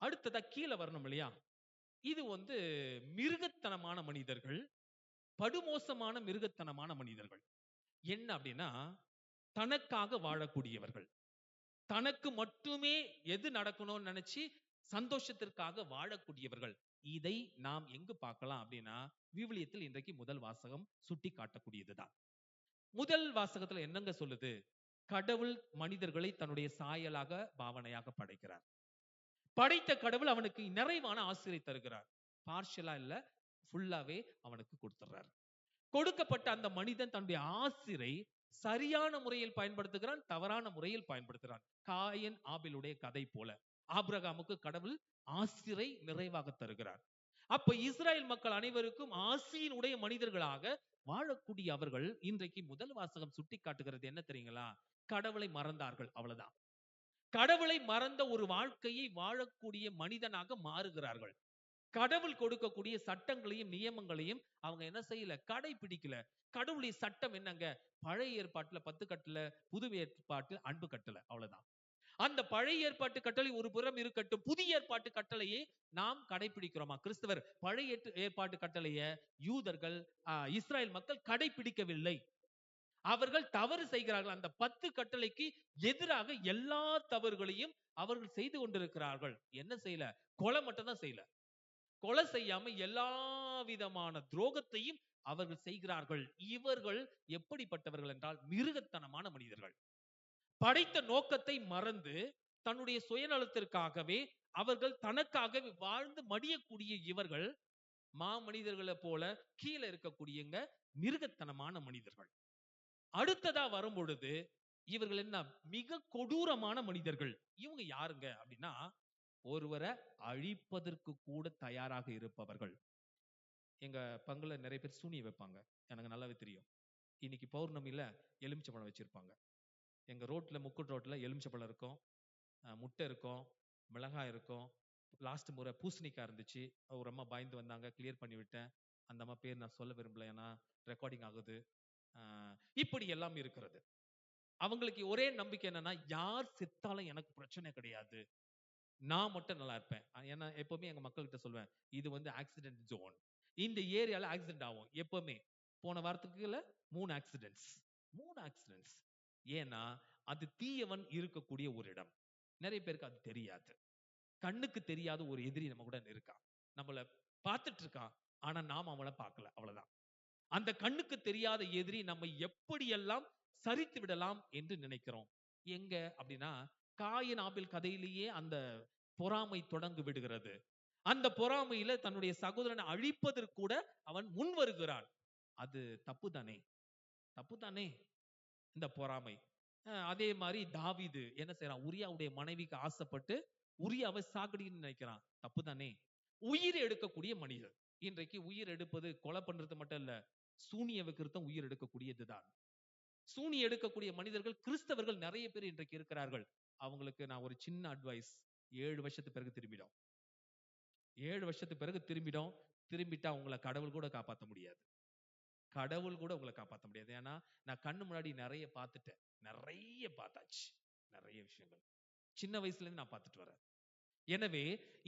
அடுத்ததா கீழே வரணும் இல்லையா? இது மிருகத்தனமான மனிதர்கள், படுமோசமான மிருகத்தனமான மனிதர்கள். என்ன அப்படின்னா, தனக்காக வாழக்கூடியவர்கள், தனக்கு மட்டுமே எது நடக்கணும்னு நினைச்சு சந்தோஷத்திற்காக வாழக்கூடியவர்கள். இதை நாம் எங்கு பார்க்கலாம் அப்படின்னா, விவிலியத்தில் இன்றைக்கு முதல் வாசகம் சுட்டி காட்டக்கூடியதுதான். முதல் வாசகத்துல என்னங்க சொல்லுது? கடவுள் மனிதர்களை தன்னுடைய சாயலாக, பாவனையாக படைக்கிறார். படைத்த கடவுள் அவனுக்கு நிறைவான ஆசிரை தருகிறார். பார்ஷலா இல்ல, ஃபுல்லாவே அவனுக்கு கொடுத்துறார். கொடுக்கப்பட்ட அந்த மனிதன் தன்னுடைய ஆசிரை சரியான முறையில் பயன்படுத்துகிறான், தவறான முறையில் பயன்படுத்துகிறான். காயன் ஆபேலுடைய கதை போல ஆபிரகாமுக்கு கடவுள் ஆசிரை நிறைவாக தருகிறார். அப்ப இஸ்ரேல் மக்கள் அனைவருக்கும் ஆசியினுடைய மனிதர்களாக வாழக்கூடிய அவர்கள் இன்றைக்கு முதல் வாசகம் சுட்டி காட்டுகிறது என்ன தெரியுங்களா? கடவுளை மறந்தார்கள், அவ்வளவுதான். கடவுளை மறந்த ஒரு வாழ்க்கையை வாழக்கூடிய மனிதனாக மாறுகிறார்கள். கடவுள் கொடுக்கக்கூடிய சட்டங்களையும் நியமங்களையும் அவங்க என்ன செய்யல? கடைபிடிக்கல. கடவுளுடைய சட்டம் என்னங்க? பழைய ஏற்பாட்டுல 10 கட்டளை, புது ஏற்பாட்டில் அன்பு கட்டளை, அவ்வளவுதான். அந்த பழைய ஏற்பாட்டு கட்டளை ஒரு புறம் இருக்கட்டும், புதிய ஏற்பாட்டு கட்டளையை நாம் கடைபிடிக்கிறோமா? கிறிஸ்தவர் பழைய ஏற்பாட்டு கட்டளையை யூதர்கள், இஸ்ராயல் மக்கள் கடைபிடிக்கவில்லை. அவர்கள் தவறு செய்கிறார்கள். அந்த 10 கட்டளைக்கு எதிராக எல்லா தவறுகளையும் அவர்கள் செய்து கொண்டிருக்கிறார்கள். என்ன செய்யல? கொலை மட்டும் தான் செய்யல. கொலை செய்யாம எல்லா விதமான துரோகத்தையும் அவர்கள் செய்கிறார்கள். இவர்கள் எப்படிப்பட்டவர்கள் என்றால் மிருகத்தனமான மனிதர்கள். படைத்த நோக்கத்தை மறந்து தன்னுடைய சுயநலத்திற்காகவே அவர்கள் தனக்காகவே வாழ்ந்து மடியக்கூடிய இவர்கள் மாமனிதர்களை போல கீழே இருக்கக்கூடியங்க மிருகத்தனமான மனிதர்கள். அடுத்ததா வரும் பொழுது இவர்கள் என்ன? மிக கொடூரமான மனிதர்கள். இவங்க யாருங்க அப்படின்னா, ஒருவரை அழிப்பதற்கு கூட தயாராக இருப்பவர்கள். எங்க பங்குல நிறைய பேர் சூனியம் வைப்பாங்க, எனக்கு நல்லாவே தெரியும். இன்னைக்கு பௌர்ணமியில எலுமிச்சம்பழம் வச்சிருப்பாங்க. எங்க ரோட்ல, முக்கூட் ரோட்ல எலுமிச்சம்பழம் இருக்கும், முட்டை இருக்கும், மிளகாய் இருக்கும். லாஸ்ட் முறை பூசணிக்காய் இருந்துச்சு. ஒரு அம்மா பயந்து வந்தாங்க, கிளியர் பண்ணி விட்டேன். அந்த அம்மா பேர் நான் சொல்ல விரும்பல, ஏன்னா ரெக்கார்டிங் ஆகுது. இப்படி எல்லாம் இருக்கிறது. அவங்களுக்கு ஒரே நம்பிக்கை என்னன்னா, யார் செத்தாலும் எனக்கு பிரச்சனை கிடையாது, நான் மட்டும் நல்லா இருப்பேன். ஏன்னா எப்பவுமே எங்க மக்கள்கிட்ட சொல்வேன், இது வந்து ஆக்சிடென்ட் ஜோன். இந்த ஏரியால ஆக்சிடென்ட் ஆகும் எப்பவுமே. போன வாரத்துக்குள்ள 3 ஆக்சிடென்ட்ஸ். 3 ஆக்சிடென்ட்ஸ். ஏன்னா அது தீயவன் இருக்கக்கூடிய ஒரு இடம். நிறைய பேருக்கு அது தெரியாது. கண்ணுக்கு தெரியாத ஒரு எதிரி நம்ம கூட இருக்கான். நம்மள பார்த்துட்டு இருக்கான். ஆனா நாம அவள பார்க்கல. அவ்வளவுதான். அந்த கண்ணுக்கு தெரியாத எதிரி நம்மை எப்படியெல்லாம் சரித்து விடலாம் என்று நினைக்கிறோம். எங்க அப்படின்னா, காயின் ஆபேல் கதையிலேயே அந்த பொறாமை தொடங்கு விடுகிறது. அந்த பொறாமையில தன்னுடைய சகோதரனை அழிப்பதற்கு கூட அவன் முன் வருகிறான். அது தப்பு தானே? தப்பு தானே? இந்த பொறாமை. அதே மாதிரி தாவீது என்ன செய்றான்? உரியாவுடைய மனைவிக்கு ஆசைப்பட்டு உரியாவை சாகடின்னு நினைக்கிறான். தப்பு தானே? உயிர் எடுக்கக்கூடிய மனிதர். இன்றைக்கு உயிர் எடுப்பது கொலை பண்றது மட்டும் இல்ல. சூனிய வைக்கிறதும் உயிர் எடுக்கக்கூடியதுதான். சூனி எடுக்கக்கூடிய மனிதர்கள் கிறிஸ்தவர்கள் நிறைய பேர் இன்றைக்கு இருக்கிறார்கள். அவங்களுக்கு நான் ஒரு சின்ன அட்வைஸ். 7 வருஷத்துக்கு பிறகு திரும்பிடும். 7 வருஷத்துக்கு பிறகு திரும்பிடும். திரும்பிட்டா உங்களை கடவுள் கூட காப்பாத்த முடியாது. கடவுள் கூட உங்களை காப்பாத்த முடியாது. ஏன்னா நான் கண்ணு முன்னாடி நிறைய பார்த்துட்டேன். நிறைய பார்த்தாச்சு. நிறைய விஷயங்கள். சின்ன வயசுல இருந்து நான் பார்த்துட்டு வரேன். எனவே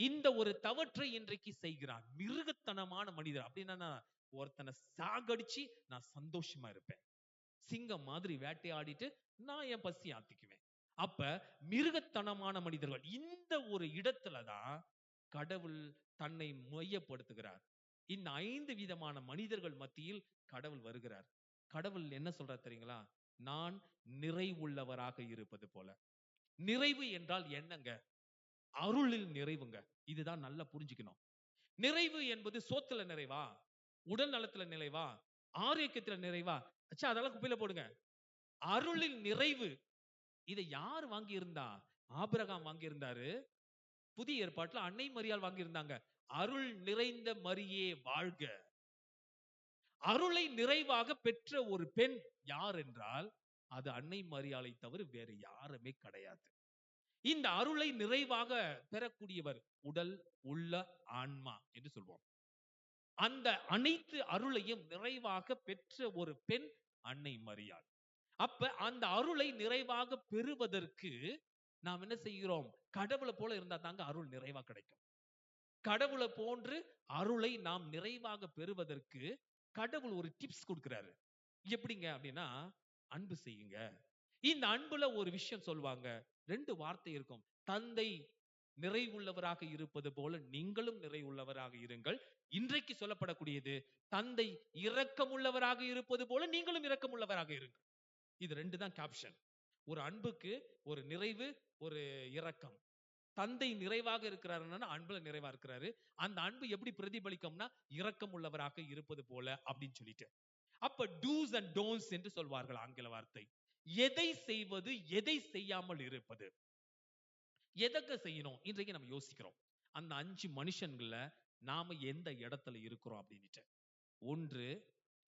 இந்த ஒரு தவற்றை இன்றைக்கு செய்கிறான். மிருகத்தனமான மனிதர். அப்படின்னா நான் ஒருத்தனை சாகடிச்சு நான் சந்தோஷமா இருப்பேன். சிங்கம் மாதிரி வேட்டையாடிட்டு நான் என் பசி ஆத்திக்குவேன். அப்ப மிருகத்தனமான மனிதர்கள் இந்த ஒரு இடத்துல தான் கடவுள் தன்னை மையப்படுத்துகிறார். இந்த 5 விதமான மனிதர்கள் மத்தியில் கடவுள் வருகிறார். கடவுள் என்ன சொல்றார் தெரியுங்களா? நான் நிறைவுள்ளவராக இருப்பது போல. நிறைவு என்றால் என்னங்க? அருளில் நிறைவுங்க. இதுதான் நல்லா புரிஞ்சுக்கணும். நிறைவு என்பது சோத்துல நிறைவா? உடல் நலத்துல நிறைவா? ஆரோக்கியத்துல நிறைவா? அச்சா அதெல்லாம் குப்பையில போடுங்க. அருளில் நிறைவு. இதை யார் வாங்கி இருந்தா? ஆபிரகாம் வாங்கி இருந்தாரு. புதிய ஏற்பாட்டுல அன்னை மரியாள் வாங்கி இருந்தாங்க. அருள் நிறைந்த மரியே வாழ்க. அருளை நிறைவாக பெற்ற ஒரு பெண் யார் என்றால் அது அன்னை மரியாளை தவிர வேற யாருமே கிடையாது. இந்த அருளை நிறைவாக பெறக்கூடியவர் உடல், உள்ள, ஆன்மா என்று சொல்வோம். அந்த அனைத்து அருளையும் நிறைவாக பெற்ற ஒரு பெண் அன்னை மரியாள். அப்ப அந்த அருளை நிறைவாக பெறுவதற்கு நாம் என்ன செய்கிறோம்? கடவுளை போல இருந்தா தாங்க அருள் நிறைவா கிடைக்கும். கடவுளை போன்று அருளை நாம் நிறைவாக பெறுவதற்கு கடவுள் ஒரு டிப்ஸ் கொடுக்கிறாரு. எப்படிங்க அப்படின்னா, அன்பு செய்யுங்க. இந்த அன்புல ஒரு விஷயம் சொல்லுவாங்க. 2 வார்த்தை இருக்கும். தந்தை நிறைவுள்ளவராக இருப்பது போல நீங்களும் நிறைவுள்ளவராக இருங்கள். இன்றைக்கு சொல்லப்படக்கூடியது தந்தை இரக்கமுள்ளவராக இருப்பது போல நீங்களும் இரக்கமுள்ளவராக இருங்கள். இது 2 தான் கேப்ஷன். ஒரு அன்புக்கு ஒரு நிறைவு, ஒரு இரக்கம். தந்தை நிறைவாக இருக்கிறாருன்னா அன்புல நிறைவா இருக்கிறாரு. அந்த அன்பு எப்படி பிரதிபலிக்கும்னா இரக்கம் உள்ளவராக இருப்பது போல அப்படின்னு சொல்லிட்டு. அப்ப டூஸ் அண்ட் டோன்ட்ஸ் என்று சொல்வார்கள் ஆங்கில வார்த்தை. எதை செய்வது, எதை செய்யாமல் இருப்பது. எதற்கு செய்யணும்? இன்றைக்கு நம்ம யோசிக்கிறோம். அந்த 5 மனுஷன்கள நாம எந்த இடத்துல இருக்கிறோம் அப்படின்னுட்டு. ஒன்று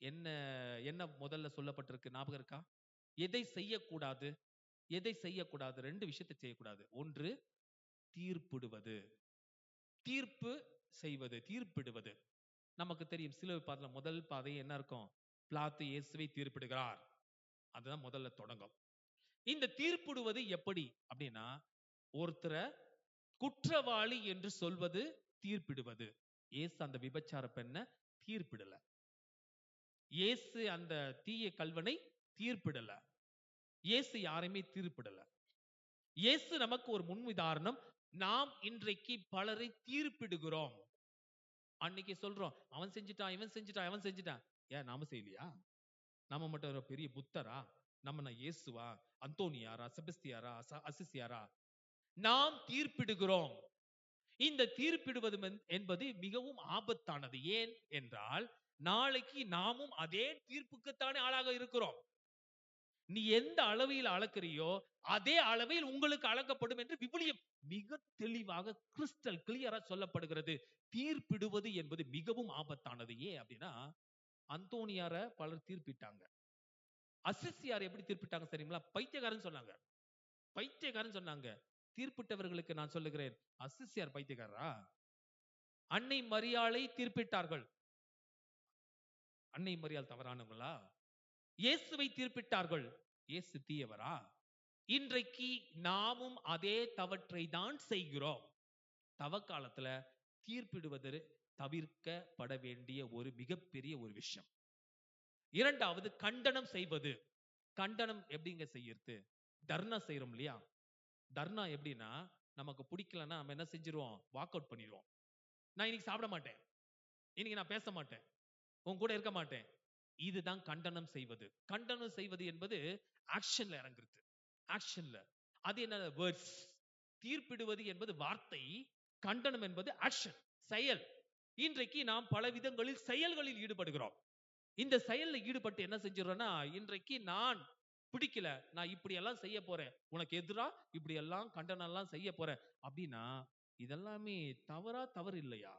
என்ன என்ன முதல்ல சொல்லப்பட்டிருக்கு ஞாபகம் இருக்கா? எதை செய்யக்கூடாது? எதை செய்யக்கூடாது? 2 விஷயத்தை செய்யக்கூடாது. ஒன்று தீர்ப்பிடுவது. தீர்ப்பு செய்வது, தீர்ப்பிடுவது. நமக்கு தெரியும் சிலுவை பாதையில முதல் பாதை என்ன இருக்கும்? பிலாத்து இயேசுவை தீர்ப்பிடுகிறார். அதுதான் முதல்ல தொடங்கும். இந்த தீர்ப்பிடுவது எப்படி அப்படின்னா, ஒருத்தர குற்றவாளி என்று சொல்வது தீர்ப்பிடுவது. இயேசு அந்த விபச்சார பெண்ணை தீர்ப்பிடல. இயேசு அந்த தீய கல்வனை தீர்ப்பிடல. இயேசு யாரையுமே தீர்ப்பிடல. இயேசு நமக்கு ஒரு முன்னுதாரணம். நாம் இன்றைக்கு பலரை தீர்ப்பிடுகிறோம். அன்னைக்கு சொல்றோம் அவன் செஞ்சுட்டான், இவன் செஞ்சுட்டான், அவன் செஞ்சுட்டான். ஏன் நாம செய்யலையா? நாம மட்டும் ஒரு பெரிய புத்தரா? நம்ம இயேசுவா? அந்தோனியாரா? செபஸ்தியாரா? அசிசியாரா? நாம் தீர்ப்பிடுகிறோம். இந்த தீர்ப்பிடுவது என்பது மிகவும் ஆபத்தானது. ஏன் என்றால் நாளைக்கு நாமும் அதே தீர்ப்புக்குத்தானே ஆளாக இருக்கிறோம். நீ எந்த அளவில் அளக்கிறியோ அதே அளவில் உங்களுக்கு அளக்கப்படும் என்று விவிலியம் மிக தெளிவாக கிறிஸ்டல் கிளியரா சொல்லப்படுகிறது. தீர்ப்பிடுவது என்பது மிகவும் ஆபத்தானது. ஏன் அப்படின்னா அந்தோனியார பலர் தீர்ப்பிட்டாங்க. அசிசியார் எப்படி தீர்ப்பிட்டாங்க தெரியுங்களா? பைத்தியக்காரன் சொன்னாங்க. பைத்தியக்காரன் சொன்னாங்க. தீர்ப்பிட்டவர்களுக்கு நான் சொல்லுகிறேன், அசிசியார் பைத்தியக்காரரா? அன்னை மரியாளை தீர்ப்பிட்டார்கள். அன்னை மரியாள் தவறானவங்களா? இயேசுவை தீர்ப்பிட்டார்கள். இயேசு தீயவரா? இன்றைக்கு நாமும் அதே தவற்றை தான் செய்கிறோம். தவக்காலத்துல தீர்ப்பிடுவது தவிர்க்கப்பட வேண்டிய ஒரு மிகப்பெரிய ஒரு விஷயம். இரண்டாவது, கண்டனம் செய்வது. கண்டனம் எப்படிங்க செய்யறது? தர்ணா செய்யறோம் இல்லையா? தர்ணா எப்படின்னா, நமக்கு பிடிக்கலன்னா நம்ம என்ன செஞ்சிருவோம்? வாக் அவுட் பண்ணிடுவோம். நான் இன்னைக்கு சாப்பிட மாட்டேன், இன்னைக்கு நான் பேச மாட்டேன், உன் கூட இருக்க மாட்டேன். இதுதான் கண்டனம் செய்வது. கண்டனம் செய்வது என்பது ஆக்ஷன்ல இறங்குறது. ஆக்ஷன்ல. அது என்ன? வேர்ட்ஸ். தீர்ப்பிடுவது என்பது வார்த்தை, கண்டனம் என்பது ஆக்ஷன், செயல். இன்றைக்கு நாம் பல விதங்களில் செயல்களில் ஈடுபடுகிறோம். இந்த செயல்ல ஈடுபட்டு என்ன செஞ்சிடறோம்னா, இன்றைக்கு நான் பிடிக்கல, நான் இப்படி எல்லாம் செய்ய போறேன், உனக்கு எதிரா இப்படி எல்லாம் கண்டனம் எல்லாம் செய்ய போறேன் அப்படின்னா, இதெல்லாமே தவறா? தவறு இல்லையா?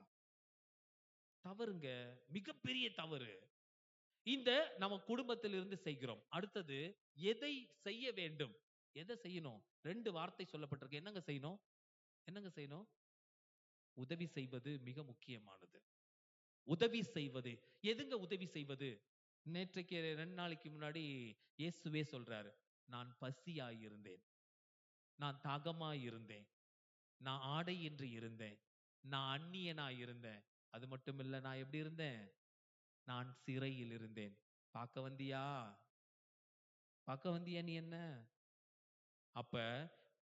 தவறுங்க, மிகப்பெரிய தவறு. இந்த நம்ம குடும்பத்திலிருந்து செய்கிறோம். அடுத்தது, எதை செய்ய வேண்டும்? எதை செய்யணும்? 2 வார்த்தை சொல்லப்பட்டிருக்கு. என்னங்க செய்யணும்? என்னங்க செய்யணும்? உதவி செய்வது மிக முக்கியமானது. உதவி செய்வது. எதுங்க உதவி செய்வது? நேற்றைக்கு 2 நாளைக்கு முன்னாடி இயேசுவே சொல்றாரு, நான் பசியாய் இருந்தேன், நான் தாகமாய் இருந்தேன், நான் ஆடையின்றி இருந்தேன், நான் அந்நியனாய் இருந்தேன். அது மட்டும் இல்ல, நான் எப்படி இருந்தேன்? நான் சிறையில் இருந்தேன். பார்க்க வந்தியா? பார்க்க வந்தியா நீ என்ன? அப்ப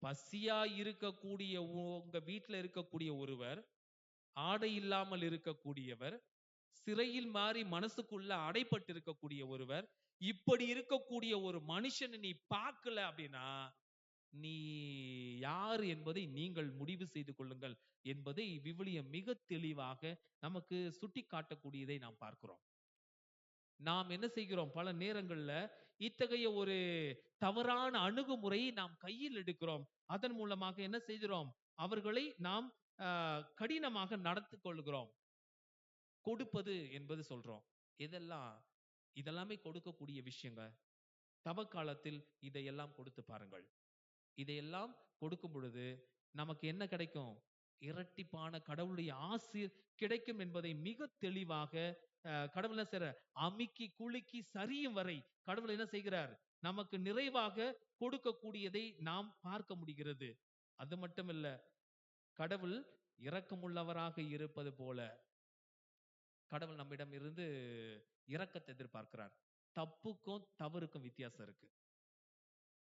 பசியா இருக்கக்கூடிய உங்க வீட்டுல இருக்கக்கூடிய ஒருவர், ஆடை இல்லாமல் இருக்கக்கூடியவர், சிறையில் மாறி மனசுக்குள்ள அடைப்பட்டு இருக்கக்கூடிய ஒருவர், இப்படி இருக்கக்கூடிய ஒரு மனுஷனை நீ பார்க்கல அப்படின்னா, நீ யார் என்பதை நீங்கள் முடிவு செய்து கொள்ளுங்கள் என்பதை விவிலியம் மிக தெளிவாக நமக்கு சுட்டி காட்டக்கூடியதை நாம் பார்க்கிறோம். நாம் என்ன செய்கிறோம்? பல நேரங்கள்ல இத்தகைய ஒரு தவறான அணுகுமுறையை நாம் கையில் எடுக்கிறோம். அதன் மூலமாக என்ன செய்கிறோம்? அவர்களை நாம் கடினமாக நடத்திக் கொள்கிறோம். கொடுப்பது என்பது சொல்றோம். இதெல்லாம் இதெல்லாமே கொடுக்கக்கூடிய விஷயங்க. தவக்காலத்தில் இதையெல்லாம் கொடுத்து பாருங்கள். இதையெல்லாம் கொடுக்கும் பொழுது நமக்கு என்ன கிடைக்கும்? இரட்டிப்பான கடவுளுடைய ஆசீர் கிடைக்கும் என்பதை மிக தெளிவாக கடவுள் என்ன செய்றார்? அமுக்கி குலுக்கி சரியும் வரை கடவுள் என்ன செய்கிறார்? நமக்கு நிறைவாக கொடுக்கக்கூடியதை நாம் பார்க்க முடிகிறது. அது மட்டுமல்ல, கடவுள் இரக்கமுள்ளவராக இருப்பது போல கடவுள் நம்மிடம் இருந்து இரக்கத்தை எதிர்பார்க்கிறார். தப்புக்கும் தவறுக்கும் வித்தியாசம் இருக்கு.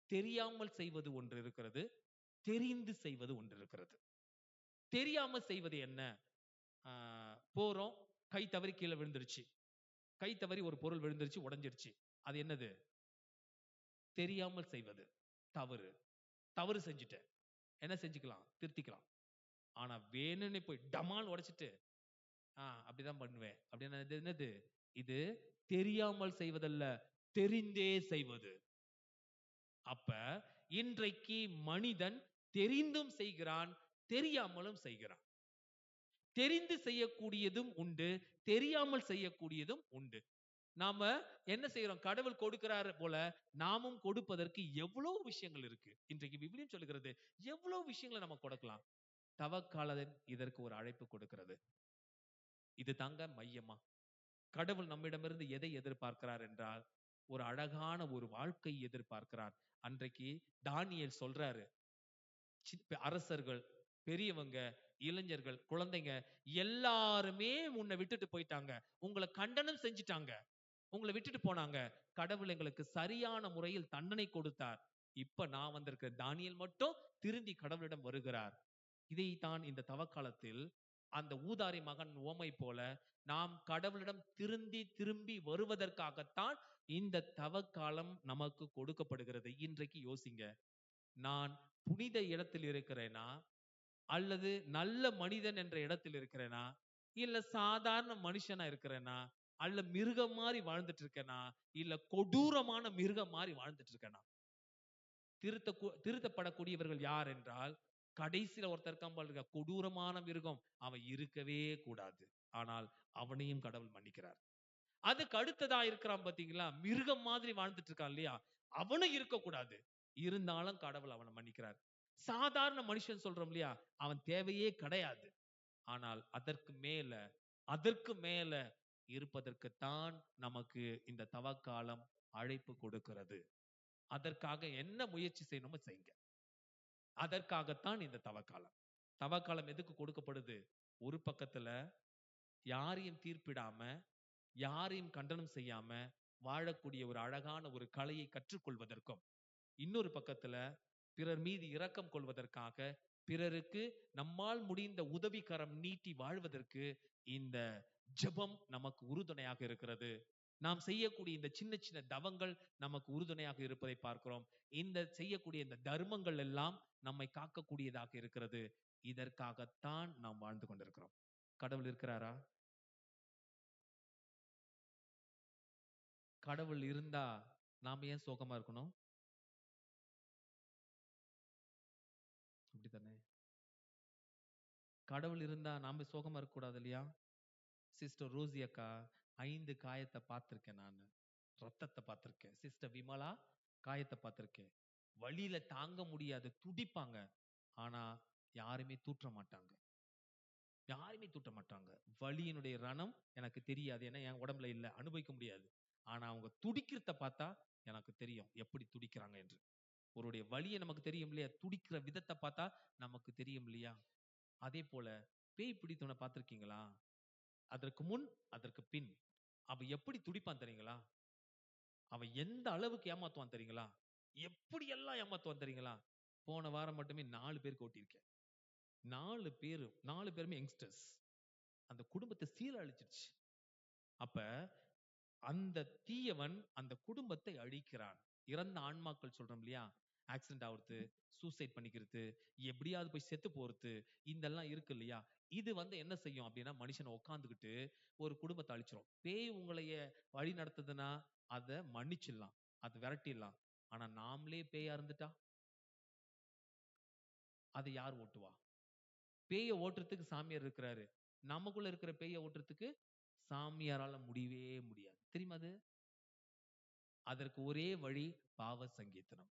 தெரியாமல் செய்வது ஒன்று இருக்கிறது, தெரிந்து செய்வது ஒன்று இருக்கிறது. தெரியாம செய்வது என்ன? போறோம், கை தவறி கீழே விழுந்துருச்சு. கை தவறி ஒரு பொருள் விழுந்துருச்சு, உடைஞ்சிருச்சு. அது என்னது? தெரியாமல் செய்வது தவறு. தவறு செஞ்சுட்டேன், என்ன செஞ்சுக்கலாம்? திருத்திக்கலாம். ஆனா வேணும்னு போய் டமால் உடைச்சிட்டு அப்படிதான் பண்ணுவேன் அப்படின்னா இது என்னது? இது தெரியாமல் செய்வதல்ல, தெரிந்தே செய்வது. அப்ப இன்றைக்கு மனிதன் தெரிந்தும் செய்கிறான், தெரியாமலும் செய்கிறான். தெரிந்து செய்யக்கூடியதும் உண்டு, தெரியாமல் செய்யக்கூடியதும் உண்டு. நாம என்ன செய்யறோம்? கடவுள் கொடுக்கிறாரு போல நாமும் கொடுப்பதற்கு எவ்வளவு விஷயங்கள் இருக்கு. இன்றைக்கு விவிலியம் சொல்லுகிறது, எவ்வளவு விஷயங்களை நம்ம கொடுக்கலாம். தவக்காலன் இதற்கு ஒரு அழைப்பு கொடுக்கிறது. இது தாங்க மையமா. கடவுள் நம்மிடமிருந்து எதை எதிர்பார்க்கிறார் என்றால், ஒரு அழகான ஒரு வாழ்க்கை எதிர்பார்க்கிறார். அன்றைக்கு தானியேல் சொல்றாரு, அரசர்கள், பெரியவங்க, இளைஞர்கள், குழந்தைங்க எல்லாருமே உன்னை விட்டுட்டு போயிட்டாங்க, உங்களை கண்டனம் செஞ்சிட்டாங்க, உங்களை விட்டுட்டு போனாங்க. கடவுள் எங்களுக்கு சரியான முறையில் தண்டனை கொடுத்தார். இப்ப நான் வந்திருக்கிற தானியேல் மட்டும் திருந்தி கடவுளிடம் வருகிறார். இதைத்தான் இந்த தவக்காலத்தில் அந்த ஊதாரி மகன் உவமை போல நாம் கடவுளிடம் திரும்பி வருவதற்காகத்தான் இந்த தவக்காலம் நமக்கு கொடுக்கப்படுகிறது. இன்றைக்கு யோசிங்க, நான் புனித இடத்தில் இருக்கிறேனா, அல்லது நல்ல மனிதன் என்ற இடத்தில் இருக்கிறேனா, இல்ல சாதாரண மனுஷனா இருக்கிறேனா, அல்ல மிருகம் மாதிரி வாழ்ந்துட்டு இருக்கேனா, இல்ல கொடூரமான மிருகம் மாதிரி வாழ்ந்துட்டு இருக்கேனா? திருத்தப்படக்கூடியவர்கள் யார் என்றால், கடைசியில ஒருத்தர் இருக்கான் பாருங்க, கொடூரமான மிருகம், அவன் இருக்கவே கூடாது. ஆனால் அவனையும் கடவுள் மன்னிக்கிறார். அதுக்கு அடுத்ததா இருக்கிறான் பாத்தீங்களா, மிருகம் மாதிரி வாழ்ந்துட்டு இருக்கான் இல்லையா, அவனும் இருக்கக்கூடாது. இருந்தாலும் கடவுள் அவனை மன்னிக்கிறார். சாதாரண மனுஷன் சொல்றோம் இல்லையா, அவன் தேவையே கிடையாது. ஆனால் அதற்கு மேல இருப்பதற்குத்தான் நமக்கு இந்த தவக்காலம் அழைப்பு கொடுக்கிறது. அதற்காக என்ன முயற்சி செய்யணுமோ செய்யுங்க. அதற்காகத்தான் இந்த தவக்காலம். தவக்காலம் எதுக்கு கொடுக்கப்படுது? ஒரு பக்கத்துல யாரையும் தீர்ப்பிடாம, யாரையும் கண்டனம் செய்யாம வாழக்கூடிய ஒரு அழகான ஒரு கலையை கற்றுக்கொள்வதற்கும், இன்னொரு பக்கத்துல பிறர் மீது இரக்கம் கொள்வதற்காக, பிறருக்கு நம்மால் முடிந்த உதவிக்கரம் நீட்டி வாழ்வதற்கு இந்த ஜெபம் நமக்கு உறுதுணையாக இருக்கிறது. நாம் செய்யக்கூடிய இந்த சின்ன சின்ன தவங்கள் நமக்கு உறுதுணையாக இருப்பதை பார்க்கிறோம். இந்த செய்யக்கூடிய இந்த தர்மங்கள் எல்லாம் நம்மை காக்கக்கூடியதாக இருக்கிறது. இதற்காகத்தான் நாம் வாழ்ந்து கொண்டிருக்கிறோம். கடவுள் இருக்கிறாரா? கடவுள் இருந்தா நாம ஏன் சோகமா இருக்கணும்? அப்படித்தானே? கடவுள் இருந்தா நாம சோகமா இருக்க கூடாது இல்லையா? சிஸ்டர் ரோசி அக்கா 5 காயத்தை பார்த்திருக்கேன் நானு. ரத்தத்தை பார்த்திருக்கேன். சிஸ்டர் விமலா காயத்தை பார்த்திருக்கேன். வலியில தாங்க முடியாது துடிப்பாங்க. ஆனா யாருமே தூற்ற மாட்டாங்க. யாருமே தூற்ற மாட்டாங்க. வலியினுடைய ரணம் எனக்கு தெரியாது. ஏன்னா என் உடம்புல இல்ல. அனுபவிக்க முடியாது. ஆனா அவங்க துடிக்கிறத பார்த்தா எனக்கு தெரியும் எப்படி துடிக்கிறாங்க என்று. ஒருவருடைய வலியை நமக்கு தெரியும் இல்லையா? துடிக்கிற விதத்தை பார்த்தா நமக்கு தெரியும் இல்லையா? அதே போல பேய் பிடித்தவனை பார்த்திருக்கீங்களா? அதற்கு முன், அதற்கு பின். அவன் எப்படி துடிப்பான் தெரியுங்களா? அவன் எந்த அளவுக்கு ஏமாத்துவான் தெரியுங்களா? எப்படி எல்லாம் ஏமாத்துவான் தெரியுங்களா? போன வாரம் மட்டுமே 4 பேருக்கு ஓட்டியிருக்கேன். 4 பேருமே யங்ஸ்டர்ஸ். அந்த குடும்பத்தை சீரழிச்சிருச்சு. அப்ப அந்த தீயவன் அந்த குடும்பத்தை அழிக்கிறான். இறந்த ஆன்மாக்கள் சொல்றோம் இல்லையா? ஆக்சிடென்ட் ஆகுறது, சூசைட் பண்ணிக்கிறது, எப்படியாவது போய் செத்து போறது, இதெல்லாம் இருக்கு இல்லையா? இது என்ன செய்யும் அப்படின்னா, மனுஷனை உட்கார்ந்துகிட்டு ஒரு குடும்பத்தை அழிச்சிரும். பேய் உங்களைய வழி நடத்துதுன்னா அதை மன்னிச்சிடலாம், அதை விரட்டிடலாம். ஆனா நாமளே பேயா இருந்துட்டா அதை யார் ஓட்டுவா? பேயை ஓட்டுறதுக்கு சாமியார் இருக்கிறாரு. நமக்குள்ள இருக்கிற பேயை ஓட்டுறதுக்கு சாமியாரால முடியவே முடியாது. தெரியுமா அது? அதற்கு ஒரே வழி பாவ சங்கீதனம்.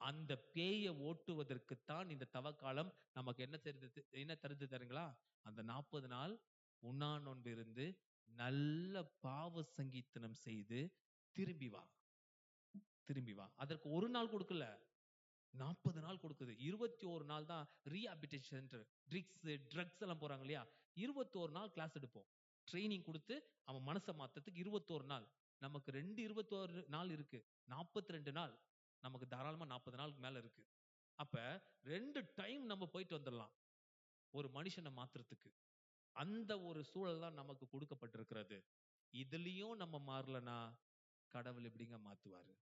அந்த பேயை ஓட்டுவதற்குத்தான் இந்த தவக்காலம் நமக்கு என்ன தருது தருங்களா? அந்த 40 நாள் உண்ணா நோன்பு இருந்து நல்ல பாவ சங்கீதனம் செய்து திரும்பி வா, திரும்பி வா. அதற்கு ஒரு நாள் கொடுக்கல, 40 நாள் கொடுக்குது. 21 நாள் தான் ரீஹாபிலிட்டேஷன் சென்டர். ட்ரக்ஸ் எல்லாம் போறாங்க இல்லையா? 21 நாள் கிளாஸ் எடுப்போம். ட்ரைனிங் கொடுத்து அவன் மனசை மாத்தத்துக்கு 21 நாள். நமக்கு 21 நாள் இருக்கு. 42 நாள் நமக்கு தாராளமா 40 நாளுக்கு மேல இருக்கு. அப்ப 2 டைம் நம்ம போயிட்டு வந்துடலாம் ஒரு மனுஷனை மாத்துறதுக்கு. அந்த ஒரு சூழல் தான் நமக்கு கொடுக்கப்பட்டிருக்கிறது. இதுலயும் நம்ம மாறலனா கடவுள் எப்படிங்க மாத்துவாரு?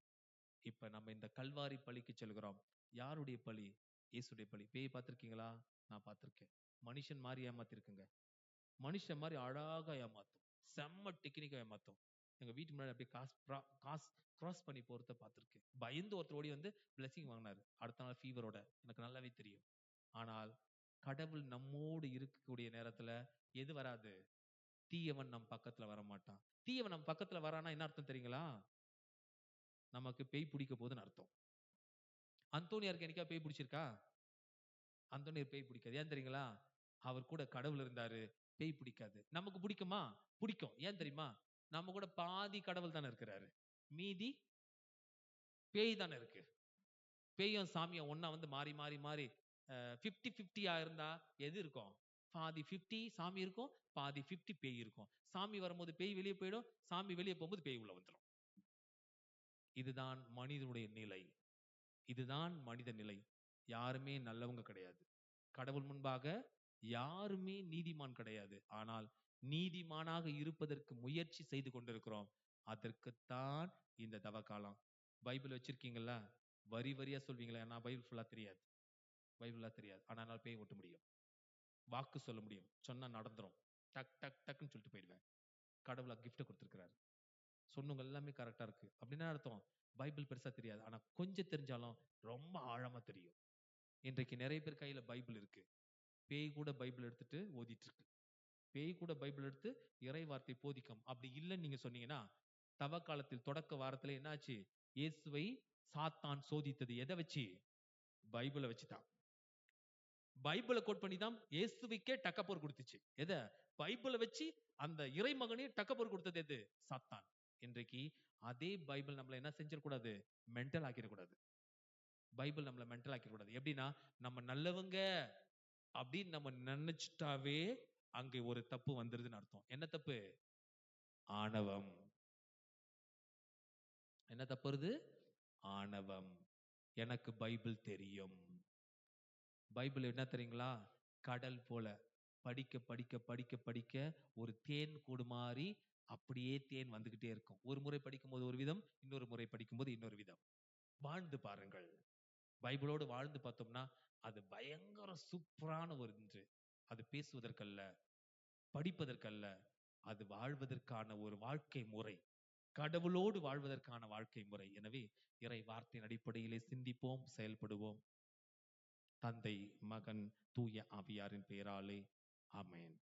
இப்ப நம்ம இந்த கல்வாரி பலிக்கு செல்கிறோம். யாருடைய பலி? இயேசுடைய பலி. பேய் பார்த்திருக்கீங்களா? நான் பார்த்திருக்கேன். மனுஷன் மாதிரி ஏமாத்திருக்குங்க. மனுஷன் மாதிரி அழகா ஏமாத்தும். செம்ம டெக்னிக்கா ஏமாத்தும். எங்க வீட்டு முன்னாடி அப்படியே காசு கிராஸ் பண்ணி போறத பார்த்திருக்கேன். பயந்து ஒருத்தர் ஓடி வந்து பிளஸிங் வாங்கினாரு. அடுத்த நாள் ஃபீவரோட. எனக்கு நல்லாவே தெரியும். ஆனால் கடவுள் நம்மோடு இருக்கக்கூடிய நேரத்துல எது வராது? தீயவன் நம் பக்கத்துல வர மாட்டான். தீயவன் நம்ம பக்கத்துல வரானா என்ன அர்த்தம் தெரியுங்களா? நமக்கு பேய் பிடிக்க போகுதுன்னு அர்த்தம். அந்தோனியாருக்கு என்னைக்கா பேய் பிடிச்சிருக்கா? அந்தோனியார் பேய் பிடிக்காது. ஏன் தெரியுங்களா? அவர் கூட கடவுள் இருந்தாரு. பேய் பிடிக்காது. நமக்கு பிடிக்குமா? பிடிக்கும். ஏன் தெரியுமா? நம்ம கூட பாதி கடவுள் தானே இருக்கிறாரு. மீதி பேய் தானே இருக்கு. பேயும் சாமியும் ஒண்ணா மாறி மாறி மாறி 50-50 இருந்தா எது இருக்கும்? பாதி 50 சாமி இருக்கும், பாதி 50 பேய் இருக்கும். சாமி வரும்போது பேய் வெளியே போயிடும், சாமி வெளியே போகும்போது பேய் உள்ள வந்துடும். இதுதான் மனிதனுடைய நிலை. இதுதான் மனித நிலை. யாருமே நல்லவங்க கிடையாது. கடவுள் முன்பாக யாருமே நீதிமான் கிடையாது. ஆனால் நீதிமானாக இருப்பதற்கு முயற்சி செய்து கொண்டிருக்கிறோம். அதற்குத்தான் இந்த தவக்காலம். பைபிள் வச்சிருக்கீங்களா? வரி வரியா சொல்வீங்களா? நான் பைபிள் ஃபுல்லா தெரியாது. பைபிளா தெரியாது. ஆனால் பேய் ஓட்ட முடியும். வாக்கு சொல்ல முடியும். சொன்னா நடந்துரும். டக் டக் டக்குன்னு சொல்லிட்டு போயிடுவேன். கடவுளா கிஃப்ட் கொடுத்திருக்கிறாரு. சொன்னவங்க எல்லாமே கரெக்டா இருக்கு. அப்படின்னா அர்த்தம் பைபிள் பெருசா தெரியாது. ஆனா கொஞ்சம் தெரிஞ்சாலும் ரொம்ப ஆழமா தெரியும். இன்றைக்கு நிறைய பேர் கையில பைபிள் இருக்கு. பேய் கூட பைபிள் எடுத்துட்டு ஓதிட்டு இருக்கு. பேய் கூட பைபிள் எடுத்து இறை வார்த்தை போதிக்கும். அப்படி இல்லைன்னு நீங்க சொன்னீங்கன்னா, தவ காலத்தில் தொடக்க வாரத்துல என்னாச்சு? இயேசுவை சாத்தான் சோதித்தது எதை வச்சு? பைபிளை வச்சுதான். பைபிளை கோட் பண்ணி தான் இயேசுவுக்கே டக்கப்போர் கொடுத்துச்சு. எதை? பைபிளை வச்சு அந்த இறைமகனே டக்கப்போர் கொடுத்தது எது? சாத்தான். இன்றைக்கு அதே பைபிள் நம்மள என்ன செஞ்சிடக்கூடாது? மென்டல் ஆக்கிடக்கூடாது. பைபிள் நம்மள மென்டல் ஆக்கிடக்கூடாது. எப்படின்னா, நம்ம நல்லவங்க அப்படின்னு நம்ம நினைச்சிட்டாவே அங்கே ஒரு தப்பு வந்துருதுன்னு அர்த்தம். என்ன தப்பு? ஆணவம். என்ன தப்பு வருது? ஆணவம். எனக்கு பைபிள் தெரியும். பைபிள் என்ன தெரியுங்களா? கடல் போல. படிக்க படிக்க படிக்க படிக்க ஒரு தேன் கூடு மாறி அப்படியே தேன் வந்துகிட்டே இருக்கும். ஒரு முறை படிக்கும்போது ஒரு விதம், இன்னொரு முறை படிக்கும்போது இன்னொரு விதம். வாழ்ந்து பாருங்கள். பைபிளோடு வாழ்ந்து பார்த்தோம்னா அது பயங்கர சூப்பரான ஒன்று. அது பேசுவதற்கல்ல, படிப்பதற்கல்ல, அது வாழ்வதற்கான ஒரு வாழ்க்கை முறை. கடவுளோடு வாழ்வதற்கான வாழ்க்கை முறை. எனவே இறை வார்த்தையின் அடிப்படையிலே சிந்திப்போம், செயல்படுவோம். தந்தை, மகன், தூய ஆவியாரின் பெயராலே ஆமென்.